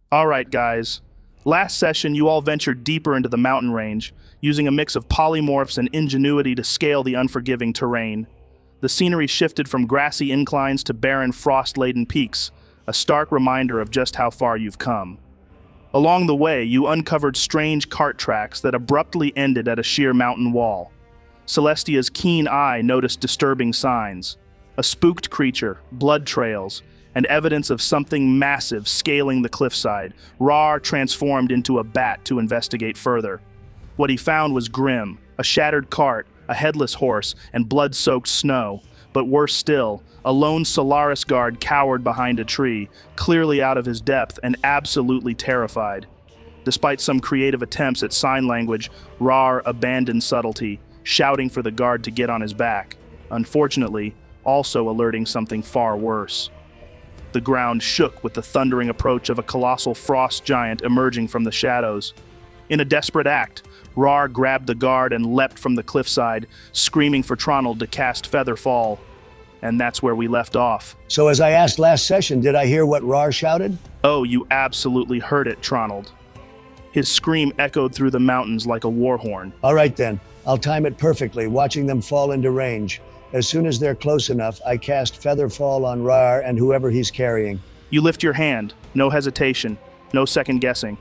Alright guys, last session you all ventured deeper into the mountain range, using a mix of polymorphs and ingenuity to scale the unforgiving terrain. The scenery shifted from grassy inclines to barren frost-laden peaks, a stark reminder of just how far you've come. Along the way, you uncovered strange cart tracks that abruptly ended at a sheer mountain wall. Celestia's keen eye noticed disturbing signs: a spooked creature, blood trails, and evidence of something massive scaling the cliffside. Raarh transformed into a bat to investigate further. What he found was grim: a shattered cart, a headless horse, and blood-soaked snow. But worse still, a lone Solaris guard cowered behind a tree, clearly out of his depth and absolutely terrified. Despite some creative attempts at sign language, Raarh abandoned subtlety, shouting for the guard to get on his back, unfortunately, also alerting something far worse. The ground shook with the thundering approach of a colossal frost giant emerging from the shadows. In a desperate act, Raarh grabbed the guard and leapt from the cliffside, screaming for Tronald to cast Feather Fall. And that's where we left off. So as I asked last session, did I hear what Raarh shouted? Oh, you absolutely heard it, Tronald. His scream echoed through the mountains like a war horn. All right then, I'll time it perfectly, watching them fall into range. As soon as they're close enough, I cast Feather Fall on Raarh and whoever he's carrying. You lift your hand, no hesitation, no second guessing.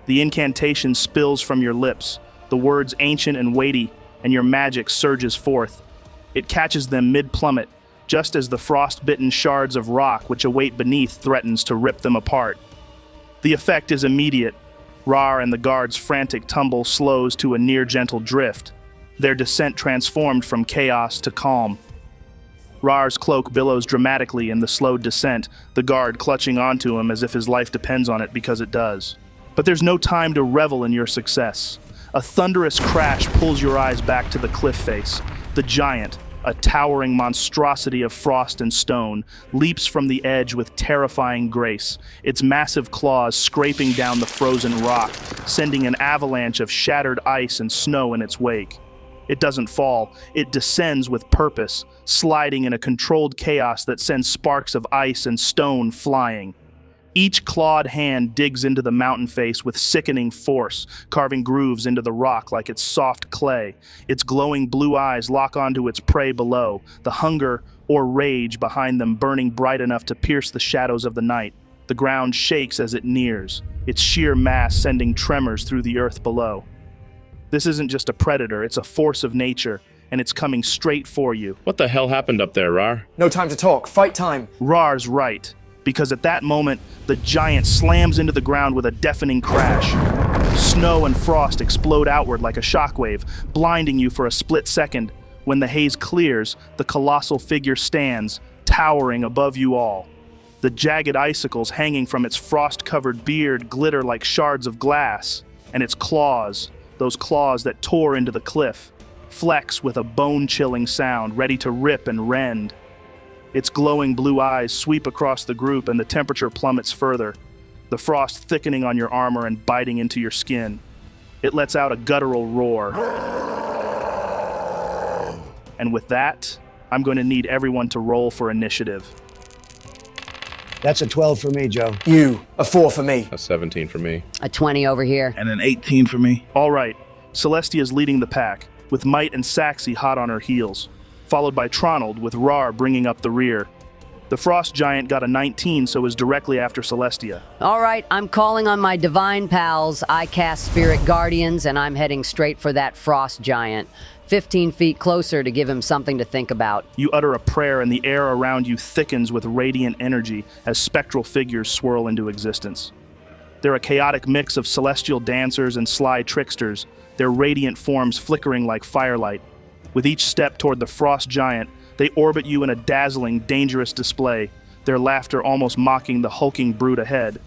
The incantation spills from your lips, the words ancient and weighty, and your magic surges forth. It catches them mid-plummet, just as the frost-bitten shards of rock which await beneath threatens to rip them apart. The effect is immediate. Raarh and the guard's frantic tumble slows to a near-gentle drift, their descent transformed from chaos to calm. Raarh's cloak billows dramatically in the slowed descent, the guard clutching onto him as if his life depends on it because it does. But there's no time to revel in your success. A thunderous crash pulls your eyes back to the cliff face. The giant, a towering monstrosity of frost and stone, leaps from the edge with terrifying grace, its massive claws scraping down the frozen rock, sending an avalanche of shattered ice and snow in its wake. It doesn't fall, it descends with purpose, sliding in a controlled chaos that sends sparks of ice and stone flying. Each clawed hand digs into the mountain face with sickening force, carving grooves into the rock like it's soft clay. Its glowing blue eyes lock onto its prey below, the hunger or rage behind them burning bright enough to pierce the shadows of the night. The ground shakes as it nears, its sheer mass sending tremors through the earth below. This isn't just a predator, it's a force of nature, and it's coming straight for you. What the hell happened up there, Raarh? No time to talk. Fight time. Raarh's right, because at that moment, the giant slams into the ground with a deafening crash. Snow and frost explode outward like a shockwave, blinding you for a split second. When the haze clears, the colossal figure stands, towering above you all. The jagged icicles hanging from its frost-covered beard glitter like shards of glass, and its claws, those claws that tore into the cliff, flex with a bone-chilling sound, ready to rip and rend. Its glowing blue eyes sweep across the group and the temperature plummets further, the frost thickening on your armor and biting into your skin. It lets out a guttural roar. And with that, I'm going to need everyone to roll for initiative. That's a 12 for me, Joe. You. A 4 for me. A 17 for me. A 20 over here. And an 18 for me. All right, Celestia's leading the pack, with Might and Saxy hot on her heels, followed by Tronald with Raarh bringing up the rear. The frost giant got a 19, so is directly after Celestia. All right, I'm calling on my divine pals. I cast Spirit Guardians, and I'm heading straight for that frost giant. 15 feet closer to give him something to think about. You utter a prayer and the air around you thickens with radiant energy as spectral figures swirl into existence. They're a chaotic mix of celestial dancers and sly tricksters, their radiant forms flickering like firelight. With each step toward the frost giant, they orbit you in a dazzling, dangerous display, their laughter almost mocking the hulking brute ahead.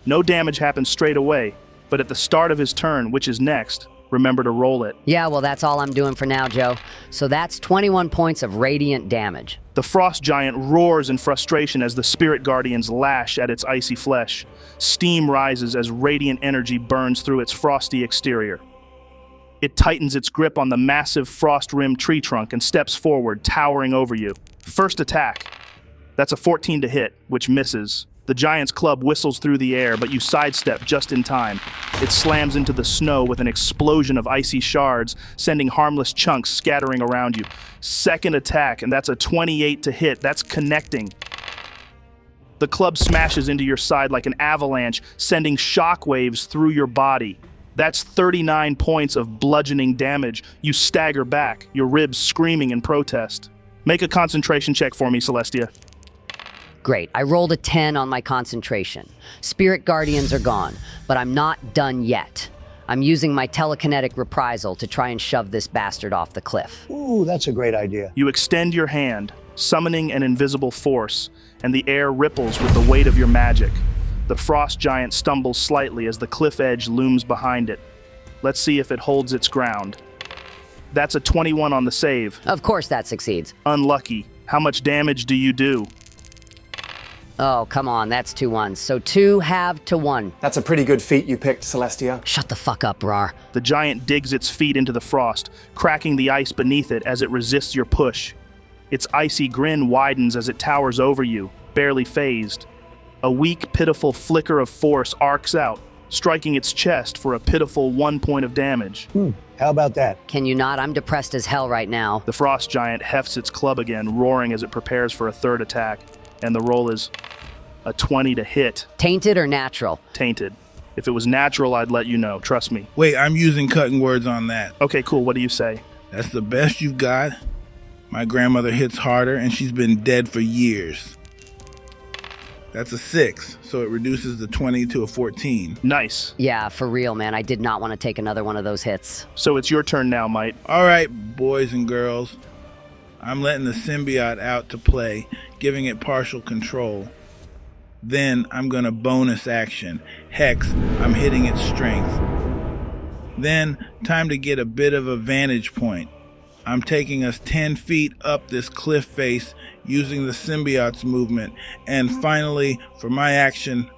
No damage happens straight away, but at the start of his turn, which is next, remember to roll it. Yeah, well, that's all I'm doing for now, Joe. So that's 21 points of radiant damage. The frost giant roars in frustration as the spirit guardians lash at its icy flesh. Steam rises as radiant energy burns through its frosty exterior. It tightens its grip on the massive frost-rimmed tree trunk and steps forward, towering over you. First attack. That's a 14 to hit, which misses. The giant's club whistles through the air, but you sidestep just in time. It slams into the snow with an explosion of icy shards, sending harmless chunks scattering around you. Second attack, and that's a 28 to hit. That's connecting. The club smashes into your side like an avalanche, sending shockwaves through your body. That's 39 points of bludgeoning damage. You stagger back, your ribs screaming in protest. Make a concentration check for me, Celestia. Great, I rolled a 10 on my concentration. Spirit Guardians are gone, but I'm not done yet. I'm using my telekinetic reprisal to try and shove this bastard off the cliff. Ooh, that's a great idea. You extend your hand, summoning an invisible force, and the air ripples with the weight of your magic. The frost giant stumbles slightly as the cliff edge looms behind it. Let's see if it holds its ground. That's a 21 on the save. Of course that succeeds. Unlucky. How much damage do you do? Oh, come on, that's 2 ones. So 2 halved to 1. That's a pretty good feat you picked, Celestia. Shut the fuck up, Raarh. The giant digs its feet into the frost, cracking the ice beneath it as it resists your push. Its icy grin widens as it towers over you, barely phased. A weak, pitiful flicker of force arcs out, striking its chest for a pitiful 1 point of damage. How about that? Can you not? I'm depressed as hell right now. The frost giant hefts its club again, roaring as it prepares for a third attack, and the roll is a 20 to hit. Tainted or natural? Tainted. If it was natural, I'd let you know, trust me. Wait, I'm using cutting words on that. Okay, cool, what do you say? That's the best you've got? My grandmother hits harder, and she's been dead for years. That's a 6, so it reduces the 20 to a 14. Nice. Yeah, for real, man. I did not want to take another one of those hits. So it's your turn now, Mite. All right, boys and girls. I'm letting the symbiote out to play, giving it partial control. Then I'm gonna bonus action. Hex, I'm hitting its strength. Then, time to get a bit of a vantage point. I'm taking us 10 feet up this cliff face using the symbiote's movement. And finally, for my action,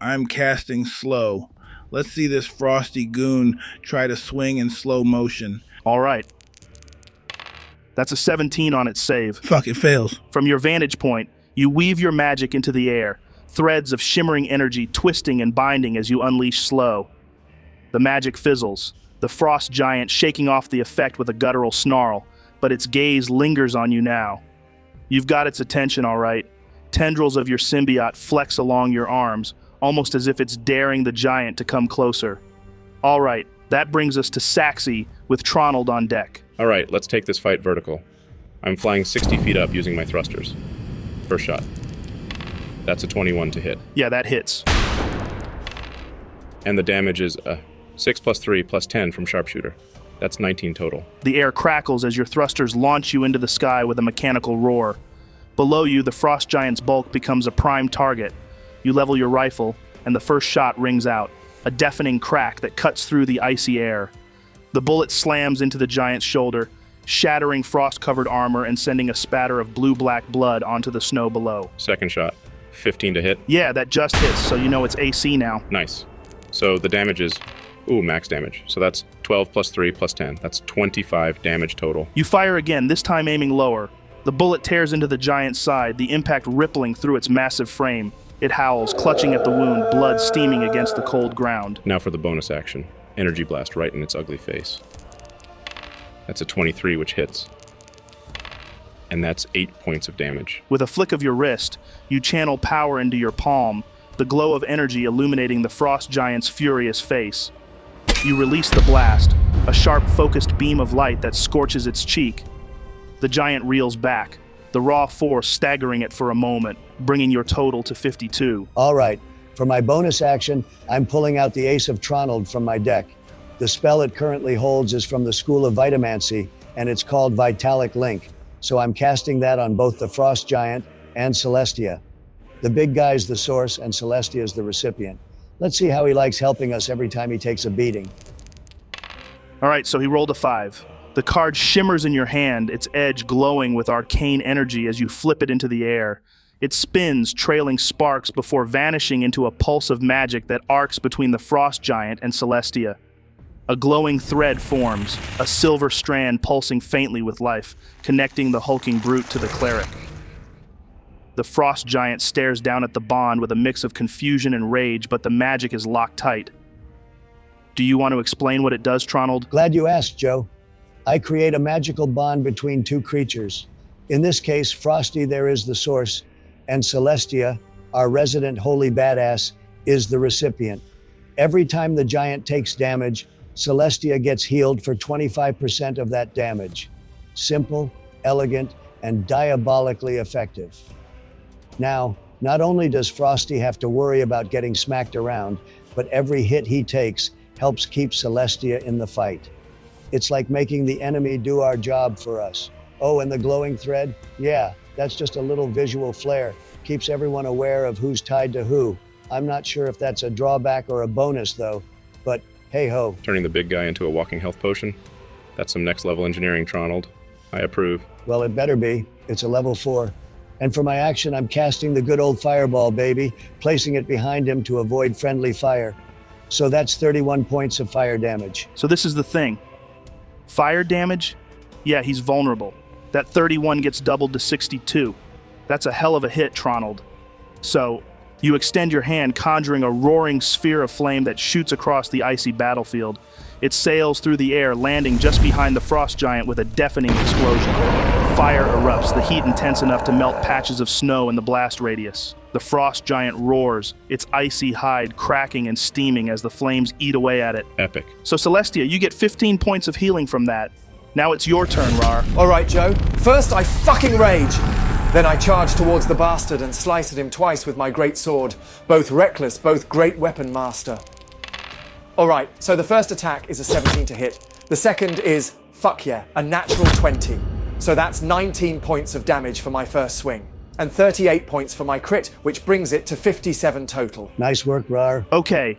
I'm casting slow. Let's see this frosty goon try to swing in slow motion. All right. That's a 17 on its save. Fuck, it fails. From your vantage point, you weave your magic into the air, threads of shimmering energy twisting and binding as you unleash slow. The magic fizzles, the frost giant shaking off the effect with a guttural snarl, but its gaze lingers on you now. You've got its attention, all right. Tendrils of your symbiote flex along your arms, almost as if it's daring the giant to come closer. All right, that brings us to Saxy with Tronald on deck. All right, let's take this fight vertical. I'm flying 60 feet up using my thrusters. First shot. That's a 21 to hit. Yeah, that hits. And the damage is 6 plus 3 plus 10 from sharpshooter. That's 19 total. The air crackles as your thrusters launch you into the sky with a mechanical roar. Below you, the frost giant's bulk becomes a prime target. You level your rifle, and the first shot rings out, a deafening crack that cuts through the icy air. The bullet slams into the giant's shoulder, shattering frost-covered armor and sending a spatter of blue-black blood onto the snow below. Second shot. 15 to hit. Yeah, that just hits, so you know it's AC now. Nice. So the damage is, max damage. So that's 12 plus 3 plus 10. That's 25 damage total. You fire again, this time aiming lower. The bullet tears into the giant's side, the impact rippling through its massive frame. It howls, clutching at the wound, blood steaming against the cold ground. Now for the bonus action. Energy blast right in its ugly face. That's a 23, which hits. And that's 8 points of damage. With a flick of your wrist, you channel power into your palm, the glow of energy illuminating the frost giant's furious face. You release the blast, a sharp, focused beam of light that scorches its cheek. The giant reels back, the raw force staggering it for a moment, bringing your total to 52. All right, for my bonus action, I'm pulling out the Ace of Tronald from my deck. The spell it currently holds is from the School of Vitamancy, and it's called Vitalic Link. So I'm casting that on both the Frost Giant and Celestia. The big guy's the source, and Celestia is the recipient. Let's see how he likes helping us every time he takes a beating. All right, so he rolled a 5. The card shimmers in your hand, its edge glowing with arcane energy as you flip it into the air. It spins, trailing sparks before vanishing into a pulse of magic that arcs between the Frost Giant and Celestia. A glowing thread forms, a silver strand pulsing faintly with life, connecting the hulking brute to the cleric. The frost giant stares down at the bond with a mix of confusion and rage, but the magic is locked tight. Do you want to explain what it does, Tronald? Glad you asked, Joe. I create a magical bond between two creatures. In this case, Frosty, there is the source, and Celestia, our resident holy badass, is the recipient. Every time the giant takes damage, Celestia gets healed for 25% of that damage. Simple, elegant, and diabolically effective. Now, not only does Frosty have to worry about getting smacked around, but every hit he takes helps keep Celestia in the fight. It's like making the enemy do our job for us. Oh, and the glowing thread? Yeah, that's just a little visual flair. Keeps everyone aware of who's tied to who. I'm not sure if that's a drawback or a bonus, though, but hey-ho. Turning the big guy into a walking health potion? That's some next-level engineering, Tronald. I approve. Well, it better be. It's a level 4. And for my action, I'm casting the good old fireball, baby, placing it behind him to avoid friendly fire. So that's 31 points of fire damage. So this is the thing. Fire damage? Yeah, he's vulnerable. That 31 gets doubled to 62. That's a hell of a hit, Tronald. So, you extend your hand, conjuring a roaring sphere of flame that shoots across the icy battlefield. It sails through the air, landing just behind the frost giant with a deafening explosion. Fire erupts, the heat intense enough to melt patches of snow in the blast radius. The frost giant roars, its icy hide cracking and steaming as the flames eat away at it. Epic. So Celestia, you get 15 points of healing from that. Now it's your turn, Raarh. All right, Joe. First, I fucking rage. Then I charge towards the bastard and slice at him twice with my great sword. Both reckless, both great weapon master. All right, so the first attack is a 17 to hit. The second is, fuck yeah, a natural 20. So that's 19 points of damage for my first swing. And 38 points for my crit, which brings it to 57 total. Nice work, Raarh. Okay.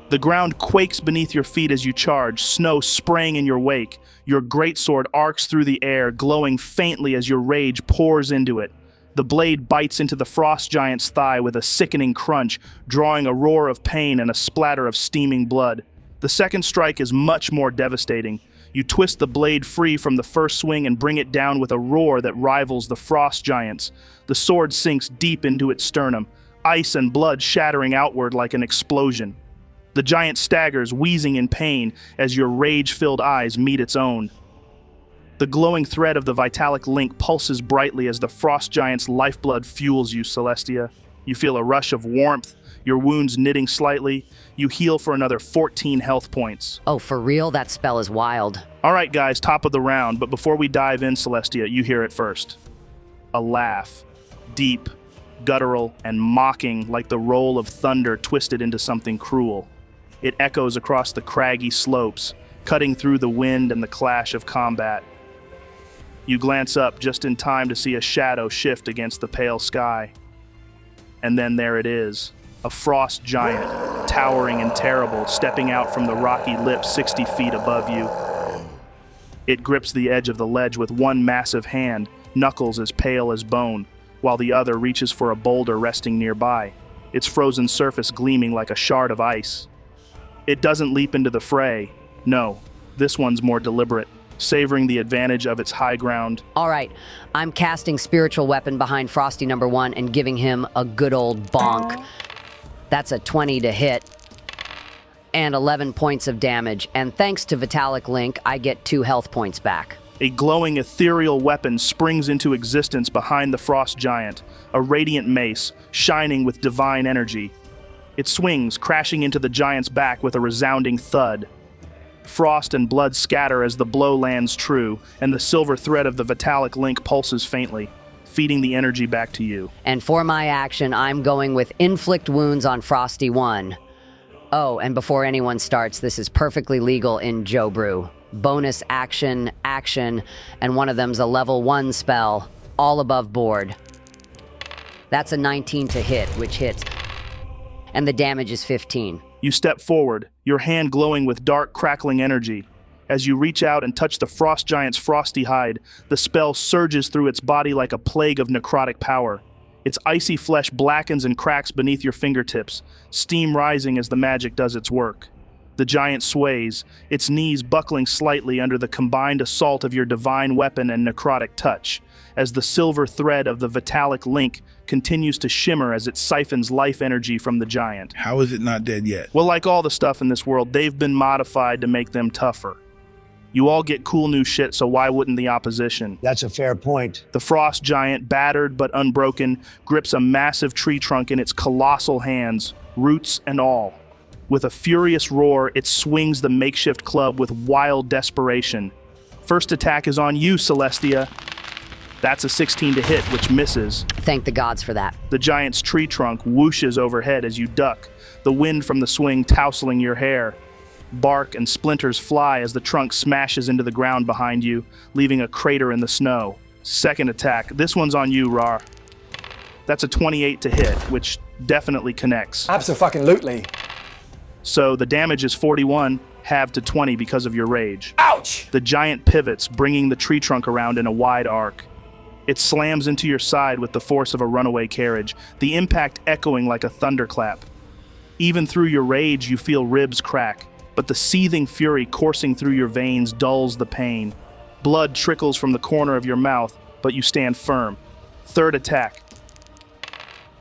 The ground quakes beneath your feet as you charge, snow spraying in your wake. Your greatsword arcs through the air, glowing faintly as your rage pours into it. The blade bites into the frost giant's thigh with a sickening crunch, drawing a roar of pain and a splatter of steaming blood. The second strike is much more devastating. You twist the blade free from the first swing and bring it down with a roar that rivals the frost giant's. The sword sinks deep into its sternum, ice and blood shattering outward like an explosion. The giant staggers, wheezing in pain, as your rage-filled eyes meet its own. The glowing thread of the vitalic link pulses brightly as the frost giant's lifeblood fuels you, Celestia. You feel a rush of warmth, your wounds knitting slightly. You heal for another 14 health points. Oh, for real? That spell is wild. All right, guys, top of the round, but before we dive in, Celestia, you hear it first. A laugh. Deep, guttural, and mocking like the roll of thunder twisted into something cruel. It echoes across the craggy slopes, cutting through the wind and the clash of combat. You glance up just in time to see a shadow shift against the pale sky. And then there it is, a frost giant, towering and terrible, stepping out from the rocky lip 60 feet above you. It grips the edge of the ledge with one massive hand, knuckles as pale as bone, while the other reaches for a boulder resting nearby, its frozen surface gleaming like a shard of ice. It doesn't leap into the fray. No, this one's more deliberate, savoring the advantage of its high ground. All right, I'm casting Spiritual Weapon behind Frosty #1 and giving him a good old bonk. That's a 20 to hit and 11 points of damage, and thanks to Vitalic Link, I get 2 health points back. A glowing ethereal weapon springs into existence behind the frost giant, a radiant mace, shining with divine energy. It swings, crashing into the giant's back with a resounding thud. Frost and blood scatter as the blow lands true, and the silver thread of the Vitalic Link pulses faintly, feeding the energy back to you. And for my action, I'm going with Inflict Wounds on Frosty 1. Oh, and before anyone starts, this is perfectly legal in Joe Brew. Bonus action, and one of them's a level 1 spell, all above board. That's a 19 to hit, which hits, and the damage is 15. You step forward, your hand glowing with dark, crackling energy. As you reach out and touch the frost giant's frosty hide, the spell surges through its body like a plague of necrotic power. Its icy flesh blackens and cracks beneath your fingertips, steam rising as the magic does its work. The giant sways, its knees buckling slightly under the combined assault of your divine weapon and necrotic touch, as the silver thread of the Vitalic Link continues to shimmer as it siphons life energy from the giant. How is it not dead yet? Well, like all the stuff in this world, they've been modified to make them tougher. You all get cool new shit, so why wouldn't the opposition? That's a fair point. The frost giant, battered but unbroken, grips a massive tree trunk in its colossal hands, roots and all. With a furious roar, it swings the makeshift club with wild desperation. First attack is on you, Celestia. That's a 16 to hit, which misses. Thank the gods for that. The giant's tree trunk whooshes overhead as you duck, the wind from the swing tousling your hair. Bark and splinters fly as the trunk smashes into the ground behind you, leaving a crater in the snow. Second attack. This one's on you, Raarh. That's a 28 to hit, which definitely connects. Abso-fucking-lutely. So the damage is 41, halved to 20 because of your rage. Ouch! The giant pivots, bringing the tree trunk around in a wide arc. It slams into your side with the force of a runaway carriage, the impact echoing like a thunderclap. Even through your rage, you feel ribs crack, but the seething fury coursing through your veins dulls the pain. Blood trickles from the corner of your mouth, but you stand firm. Third attack.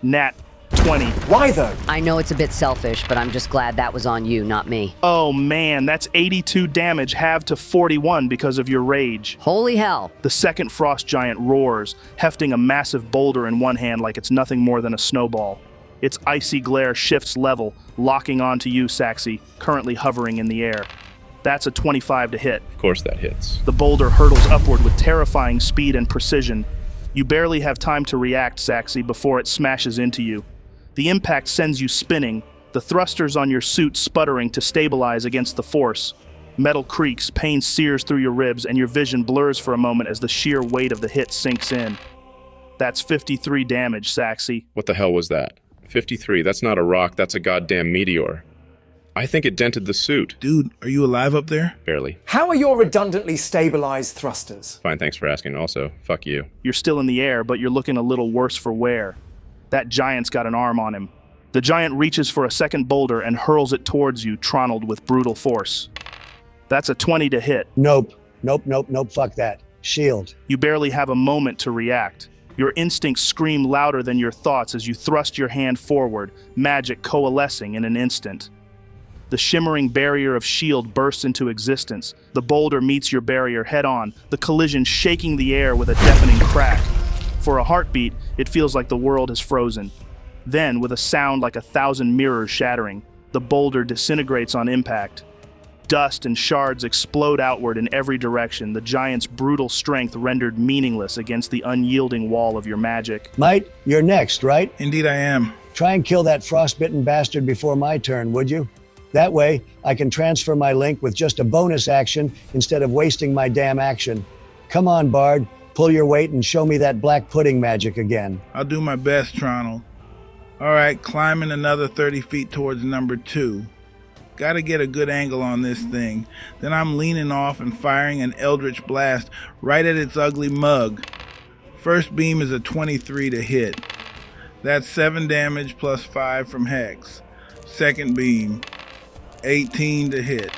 Nat 20. Why though? I know it's a bit selfish, but I'm just glad that was on you, not me. Oh man, that's 82 damage, halved to 41 because of your rage. Holy hell. The second frost giant roars, hefting a massive boulder in one hand like it's nothing more than a snowball. Its icy glare shifts level, locking onto you, Saxy, currently hovering in the air. That's a 25 to hit. Of course that hits. The boulder hurtles upward with terrifying speed and precision. You barely have time to react, Saxy, before it smashes into you. The impact sends you spinning, the thrusters on your suit sputtering to stabilize against the force. Metal creaks, pain sears through your ribs, and your vision blurs for a moment as the sheer weight of the hit sinks in. That's 53 damage, Saxy. What the hell was that? 53, that's not a rock, that's a goddamn meteor. I think it dented the suit. Dude, are you alive up there? Barely. How are your redundantly stabilized thrusters? Fine, thanks for asking. Also, fuck you. You're still in the air, but you're looking a little worse for wear. That giant's got an arm on him. The giant reaches for a second boulder and hurls it towards you, Tronald, with brutal force. That's a 20 to hit. Nope, fuck that. Shield. You barely have a moment to react. Your instincts scream louder than your thoughts as you thrust your hand forward, magic coalescing in an instant. The shimmering barrier of shield bursts into existence. The boulder meets your barrier head-on, the collision shaking the air with a deafening crack. For a heartbeat, it feels like the world has frozen. Then, with a sound like 1,000 mirrors shattering, the boulder disintegrates on impact. Dust and shards explode outward in every direction, the giant's brutal strength rendered meaningless against the unyielding wall of your magic. Might, you're next, right? Indeed I am. Try and kill that frostbitten bastard before my turn, would you? That way, I can transfer my link with just a bonus action instead of wasting my damn action. Come on, Bard, pull your weight and show me that black pudding magic again. I'll do my best, Tronald. Alright, climbing another 30 feet towards number 2. Gotta get a good angle on this thing. Then I'm leaning off and firing an eldritch blast right at its ugly mug. First beam is a 23 to hit. That's 7 damage plus 5 from Hex. Second beam, 18 to hit.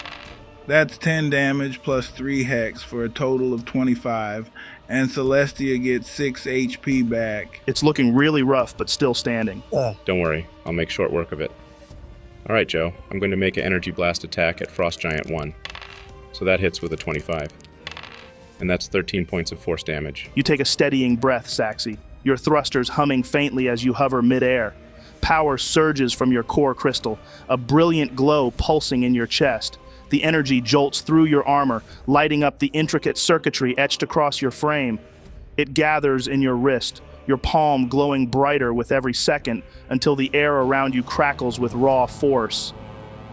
That's 10 damage plus 3 Hex for a total of 25. And Celestia gets 6 HP back. It's looking really rough, but still standing. Don't worry, I'll make short work of it. Alright, Joe, I'm going to make an energy blast attack at Frost Giant 1. So that hits with a 25. And that's 13 points of force damage. You take a steadying breath, Saxy, your thrusters humming faintly as you hover midair. Power surges from your core crystal, a brilliant glow pulsing in your chest. The energy jolts through your armor, lighting up the intricate circuitry etched across your frame. It gathers in your wrist, your palm glowing brighter with every second until the air around you crackles with raw force.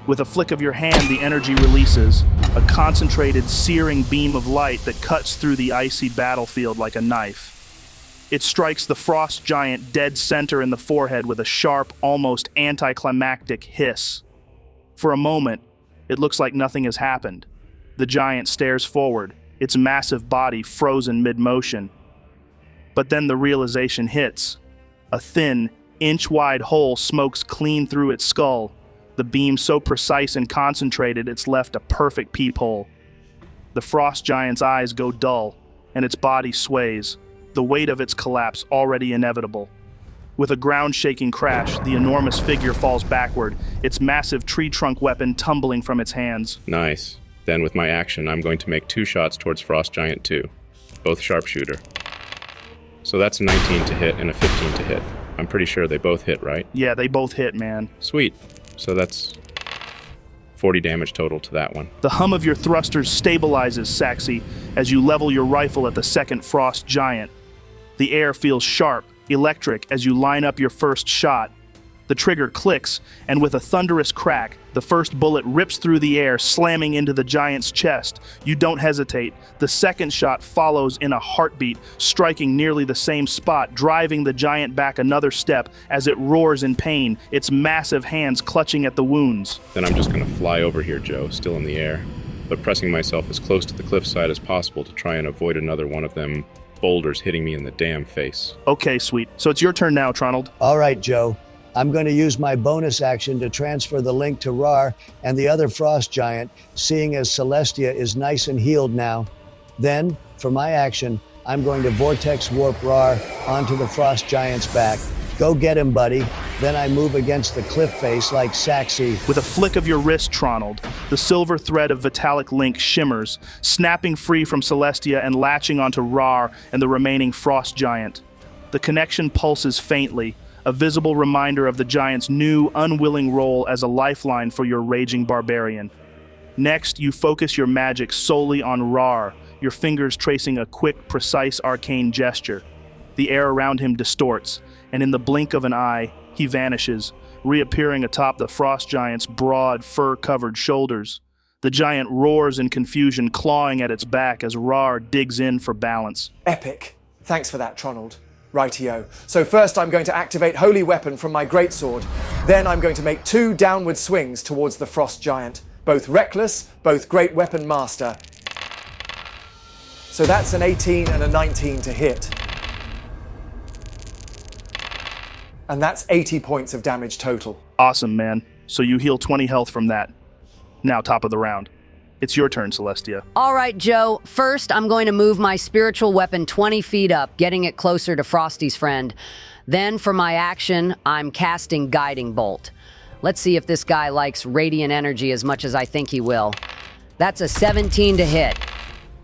With a flick of your hand, the energy releases, a concentrated, searing beam of light that cuts through the icy battlefield like a knife. It strikes the frost giant dead center in the forehead with a sharp, almost anticlimactic hiss. For a moment, it looks like nothing has happened. The giant stares forward, its massive body frozen mid-motion. But then the realization hits. A thin, inch-wide hole smokes clean through its skull, the beam so precise and concentrated it's left a perfect peephole. The frost giant's eyes go dull, and its body sways, the weight of its collapse already inevitable. With a ground-shaking crash, the enormous figure falls backward, its massive tree trunk weapon tumbling from its hands. Nice. Then with my action, I'm going to make 2 shots towards Frost Giant 2, both sharpshooter. So that's a 19 to hit and a 15 to hit. I'm pretty sure they both hit, right? Yeah, they both hit, man. Sweet. So that's 40 damage total to that one. The hum of your thrusters stabilizes, Saxy, as you level your rifle at the second Frost Giant. The air feels sharp, electric as you line up your first shot. The trigger clicks, and with a thunderous crack, the first bullet rips through the air, slamming into the giant's chest. You don't hesitate. The second shot follows in a heartbeat, striking nearly the same spot, driving the giant back another step as it roars in pain, its massive hands clutching at the wounds. Then I'm just going to fly over here, Joe, still in the air, but pressing myself as close to the cliffside as possible to try and avoid another one of them boulders hitting me in the damn face. Okay, sweet. So it's your turn now, Tronald. All right, Joe. I'm going to use my bonus action to transfer the link to Raarh and the other Frost Giant, seeing as Celestia is nice and healed now. Then, for my action, I'm going to Vortex Warp Raarh onto the Frost Giant's back. Go get him, buddy. Then I move against the cliff face like Saxy. With a flick of your wrist, Tronald, the silver thread of Vitalic Link shimmers, snapping free from Celestia and latching onto Raarh and the remaining Frost Giant. The connection pulses faintly, a visible reminder of the giant's new, unwilling role as a lifeline for your raging barbarian. Next, you focus your magic solely on Raarh, your fingers tracing a quick, precise arcane gesture. The air around him distorts, and in the blink of an eye, he vanishes, reappearing atop the Frost Giant's broad, fur-covered shoulders. The giant roars in confusion, clawing at its back as Raarh digs in for balance. Epic. Thanks for that, Tronald. Rightio. So first I'm going to activate Holy Weapon from my greatsword. Then I'm going to make 2 downward swings towards the Frost Giant. Both reckless, both Great Weapon Master. So that's an 18 and a 19 to hit. And that's 80 points of damage total. Awesome, man. So you heal 20 health from that. Now, top of the round. It's your turn, Celestia. All right, Joe. First, I'm going to move my spiritual weapon 20 feet up, getting it closer to Frosty's friend. Then, for my action, I'm casting Guiding Bolt. Let's see if this guy likes radiant energy as much as I think he will. That's a 17 to hit,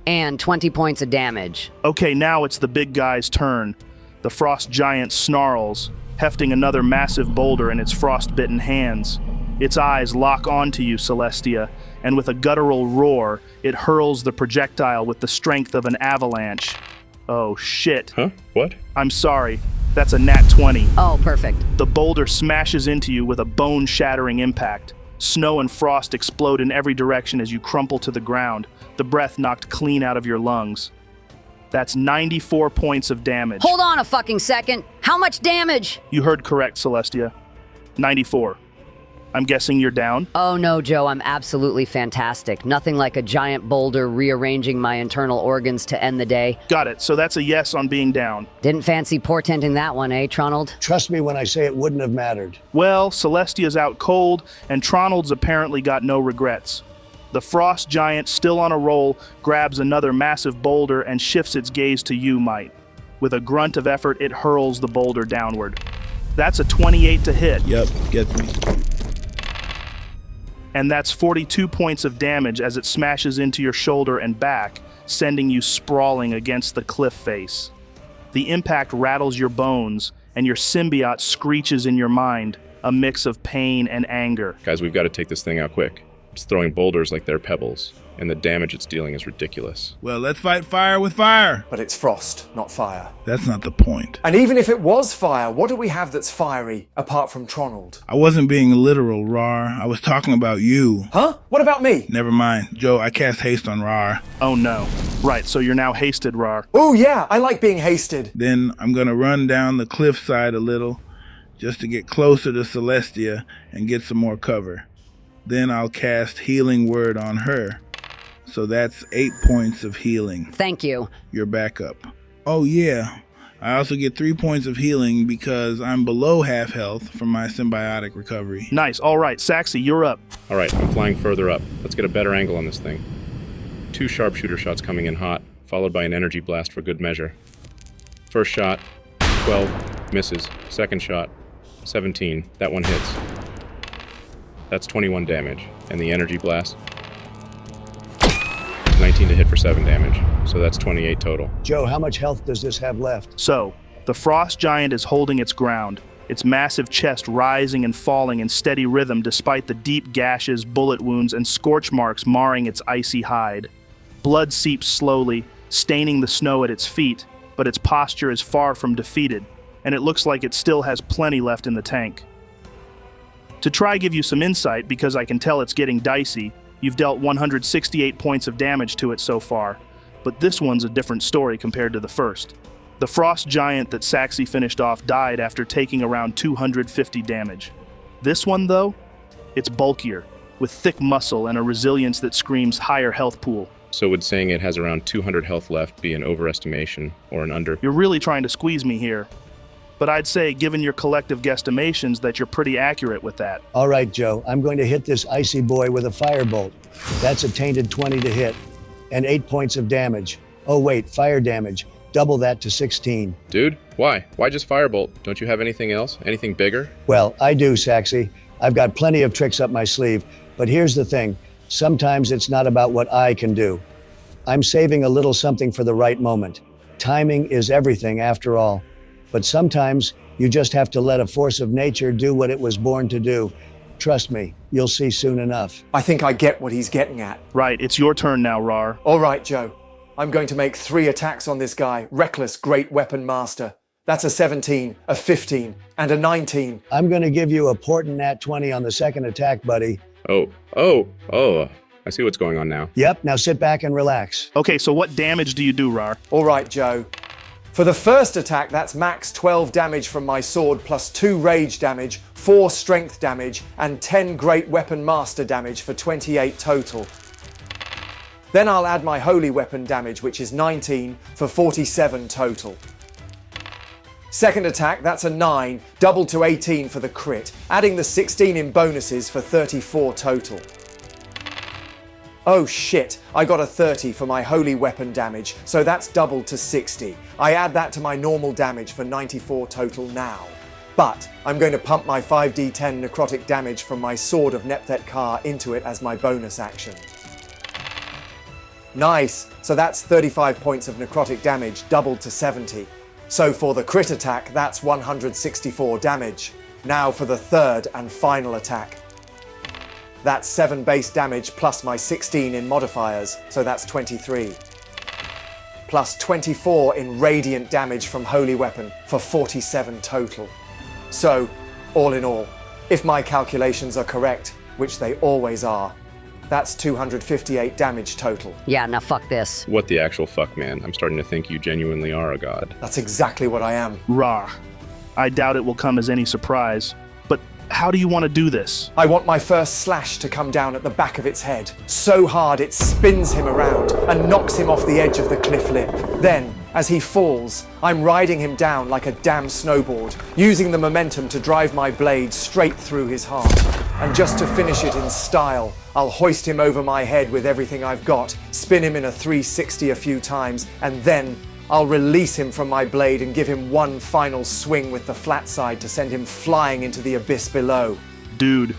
and 20 points of damage. Okay, now it's the big guy's turn. The Frost Giant snarls, hefting another massive boulder in its frost-bitten hands. Its eyes lock onto you, Celestia, and with a guttural roar, it hurls the projectile with the strength of an avalanche. Oh, shit. Huh? What? I'm sorry. That's a nat 20. Oh, perfect. The boulder smashes into you with a bone-shattering impact. Snow and frost explode in every direction as you crumple to the ground, the breath knocked clean out of your lungs. That's 94 points of damage. Hold on a fucking second. How much damage? You heard correct, Celestia. 94. I'm guessing you're down? Oh no, Joe, I'm absolutely fantastic. Nothing like a giant boulder rearranging my internal organs to end the day. Got it. So that's a yes on being down. Didn't fancy portenting that one, eh, Tronald? Trust me when I say it wouldn't have mattered. Well, Celestia's out cold, and Tronald's apparently got no regrets. The Frost Giant, still on a roll, grabs another massive boulder and shifts its gaze to you, Mite. With a grunt of effort, it hurls the boulder downward. That's a 28 to hit. Yep, gets me. And that's 42 points of damage as it smashes into your shoulder and back, sending you sprawling against the cliff face. The impact rattles your bones, and your symbiote screeches in your mind, a mix of pain and anger. Guys, we've got to take this thing out quick. It's throwing boulders like they're pebbles, and the damage it's dealing is ridiculous. Well, let's fight fire with fire. But it's frost, not fire. That's not the point. And even if it was fire, what do we have that's fiery, apart from Tronald? I wasn't being literal, Raarh. I was talking about you. Huh? What about me? Never mind. Joe, I cast haste on Raarh. Oh no. Right, so you're now hasted, Raarh. Oh yeah, I like being hasted. Then I'm gonna run down the cliffside a little, just to get closer to Celestia and get some more cover. Then I'll cast Healing Word on her. So that's 8 points of healing. Thank you. You're back up. Oh yeah, I also get 3 points of healing because I'm below half health from my symbiotic recovery. Nice. All right, Saxy, you're up. All right, I'm flying further up. Let's get a better angle on this thing. 2 sharpshooter shots coming in hot, followed by an energy blast for good measure. First shot, 12. Misses. Second shot. 17. That one hits. That's 21 damage. And the energy blast? 19 to hit for 7 damage. So that's 28 total. Joe, how much health does this have left? So, the frost giant is holding its ground, its massive chest rising and falling in steady rhythm despite the deep gashes, bullet wounds, and scorch marks marring its icy hide. Blood seeps slowly, staining the snow at its feet, but its posture is far from defeated, and it looks like it still has plenty left in the tank. To try give you some insight, because I can tell it's getting dicey, you've dealt 168 points of damage to it so far, but this one's a different story compared to the first. The frost giant that Saxy finished off died after taking around 250 damage. This one, though, it's bulkier, with thick muscle and a resilience that screams higher health pool. So would saying it has around 200 health left be an overestimation or an under? You're really trying to squeeze me here, but I'd say, given your collective guesstimations, that you're pretty accurate with that. All right, Joe, I'm going to hit this icy boy with a firebolt. That's a tainted 20 to hit, and 8 points of damage. Oh wait, fire damage. Double that to 16. Dude, why? Why just firebolt? Don't you have anything else? Anything bigger? Well, I do, Saxy. I've got plenty of tricks up my sleeve, but here's the thing. Sometimes it's not about what I can do. I'm saving a little something for the right moment. Timing is everything after all. But sometimes you just have to let a force of nature do what it was born to do. Trust me, you'll see soon enough. I think I get what he's getting at. Right, it's your turn now, Raarh. All right, Joe. I'm going to make 3 attacks on this guy. Reckless Great Weapon Master. That's a 17, a 15, and a 19. I'm going to give you a portent nat 20 on the second attack, buddy. Oh, I see what's going on now. Yep, now sit back and relax. Okay, so what damage do you do, Raarh? All right, Joe. For the first attack, that's max 12 damage from my sword, plus 2 rage damage, 4 strength damage, and 10 Great Weapon Master damage for 28 total. Then I'll add my holy weapon damage, which is 19 for 47 total. Second attack, that's a 9, doubled to 18 for the crit, adding the 16 in bonuses for 34 total. Oh shit, I got a 30 for my holy weapon damage, so that's doubled to 60. I add that to my normal damage for 94 total now. But I'm going to pump my 5d10 necrotic damage from my Sword of Nepthet-Ka into it as my bonus action. Nice, so that's 35 points of necrotic damage, doubled to 70. So for the crit attack, that's 164 damage. Now for the third and final attack. That's 7 base damage plus my 16 in modifiers, so that's 23. Plus 24 in radiant damage from Holy Weapon for 47 total. So, all in all, if my calculations are correct, which they always are, that's 258 damage total. Yeah, now fuck this. What the actual fuck, man? I'm starting to think you genuinely are a god. That's exactly what I am. Raarh. I doubt it will come as any surprise, but how do you want to do this? I want my first slash to come down at the back of its head, so hard it spins him around and knocks him off the edge of the cliff lip. Then, as he falls, I'm riding him down like a damn snowboard, using the momentum to drive my blade straight through his heart. And just to finish it in style, I'll hoist him over my head with everything I've got, spin him in a 360 a few times, and then I'll release him from my blade and give him one final swing with the flat side to send him flying into the abyss below. Dude,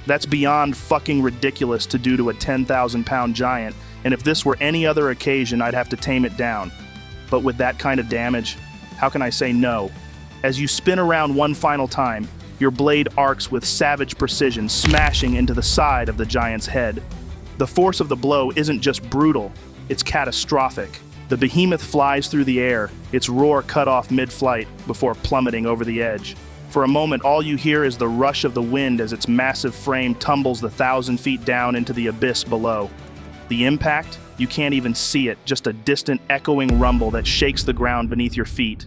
that's beyond fucking ridiculous to do to a 10,000-pound giant, and if this were any other occasion, I'd have to tame it down. But with that kind of damage, how can I say no? As you spin around one final time, your blade arcs with savage precision, smashing into the side of the giant's head. The force of the blow isn't just brutal, it's catastrophic. The behemoth flies through the air, its roar cut off mid-flight before plummeting over the edge. For a moment, all you hear is the rush of the wind as its massive frame tumbles the 1,000 feet down into the abyss below. The impact? You can't even see it, just a distant, echoing rumble that shakes the ground beneath your feet.